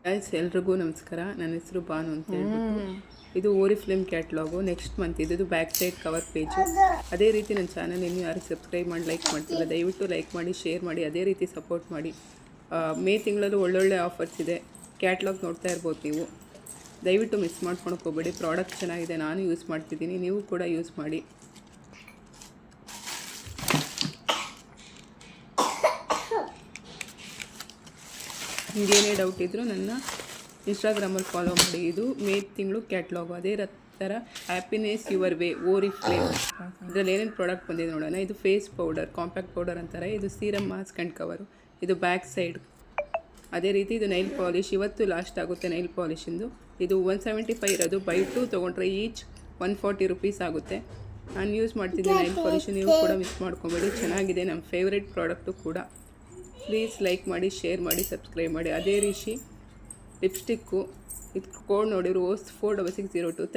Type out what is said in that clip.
Guys ಎಲ್ರಿಗೂ ನಮಸ್ಕಾರ. ನನ್ನ ಹೆಸರು ಬಾನು ಅಂತ ಹೇಳ್ಬಿಟ್ಟು ಇದು ಓರಿಫ್ಲೇಮ್ ಕ್ಯಾಟ್ಲಾಗು. ನೆಕ್ಸ್ಟ್ ಮಂತ್ ಇದು ಬ್ಯಾಕ್ ಸೈಡ್ ಕವರ್ ಪೇಜು. ಅದೇ ರೀತಿ ನನ್ನ ಚಾನಲ್ ಇನ್ನೂ ಯಾರು ಸಬ್ಸ್ಕ್ರೈಬ್ ಮಾಡಿ ಲೈಕ್ ಮಾಡ್ತಿಲ್ಲ, ದಯವಿಟ್ಟು ಲೈಕ್ ಮಾಡಿ, ಶೇರ್ ಮಾಡಿ, ಅದೇ ರೀತಿ ಸಪೋರ್ಟ್ ಮಾಡಿ. ಮೇ ತಿಂಗಳಲ್ಲೂ ಒಳ್ಳೊಳ್ಳೆ ಆಫರ್ಸ್ ಇದೆ. ಕ್ಯಾಟ್ಲಾಗ್ ನೋಡ್ತಾ ಇರ್ಬೋದು ನೀವು. ದಯವಿಟ್ಟು ಮಿಸ್ ಮಾಡ್ಕೊಳಕ್ಕೆ ಹೋಗಬೇಡಿ. ಪ್ರಾಡಕ್ಟ್ ಚೆನ್ನಾಗಿದೆ, ನಾನು ಯೂಸ್ ಮಾಡ್ತಿದ್ದೀನಿ, ನೀವು ಕೂಡ ಯೂಸ್ ಮಾಡಿ. ನಿಮಗೇನೇ ಡೌಟ್ ಇದ್ದರೂ ನನ್ನ ಇನ್ಸ್ಟಾಗ್ರಾಮಲ್ಲಿ ಫಾಲೋ ಮಾಡಿ. ಇದು ಮೇ ತಿಂಗಳು ಕ್ಯಾಟ್ಲಾಗು. ಅದೇ ಥರ ಹ್ಯಾಪಿನೆಸ್ ಯುವರ್ ವೇ ಓರಿಫ್ಲೇಮ್. ಇದರಲ್ಲಿ ಏನೇನು ಪ್ರಾಡಕ್ಟ್ ಬಂದಿದೆ ನೋಡೋಣ. ಇದು ಫೇಸ್ ಪೌಡರ್, ಕಾಂಪ್ಯಾಕ್ಟ್ ಪೌಡರ್ ಅಂತಾರೆ. ಇದು ಸೀರಮ್ ಮಾಸ್ಕ್ ಆ್ಯಂಡ್ ಕವರು. ಇದು ಬ್ಯಾಕ್ ಸೈಡ್. ಅದೇ ರೀತಿ ಇದು ನೈಲ್ ಪಾಲಿಶ್. ಇವತ್ತು ಲಾಸ್ಟ್ ಆಗುತ್ತೆ ನೈಲ್ ಪಾಲಿಶಿಂದು. ಇದು 175 ಇರೋದು. ಬೈ 2 ತೊಗೊಂಡ್ರೆ ಈಚ್ 140 ರುಪೀಸ್ ಆಗುತ್ತೆ. ನಾನು ಯೂಸ್ ಮಾಡ್ತಿದ್ದೀನಿ ನೈಲ್ ಪಾಲಿಶ್. ನೀವು ಕೂಡ ಮಿಸ್ ಮಾಡ್ಕೊಬೇಡಿ, ಚೆನ್ನಾಗಿದೆ. ನಮ್ಮ ಫೇವ್ರೆಟ್ ಪ್ರಾಡಕ್ಟು ಕೂಡ. ಪ್ಲೀಸ್ ಲೈಕ್ ಮಾಡಿ, ಶೇರ್ ಮಾಡಿ, ಸಬ್ಸ್ಕ್ರೈಬ್ ಮಾಡಿ. ಅದೇ ರೀತಿ ಲಿಪ್ಸ್ಟಿಕ್ಕು ಇದು ಕೋಡ್ ನೋಡಿರು OS 46602.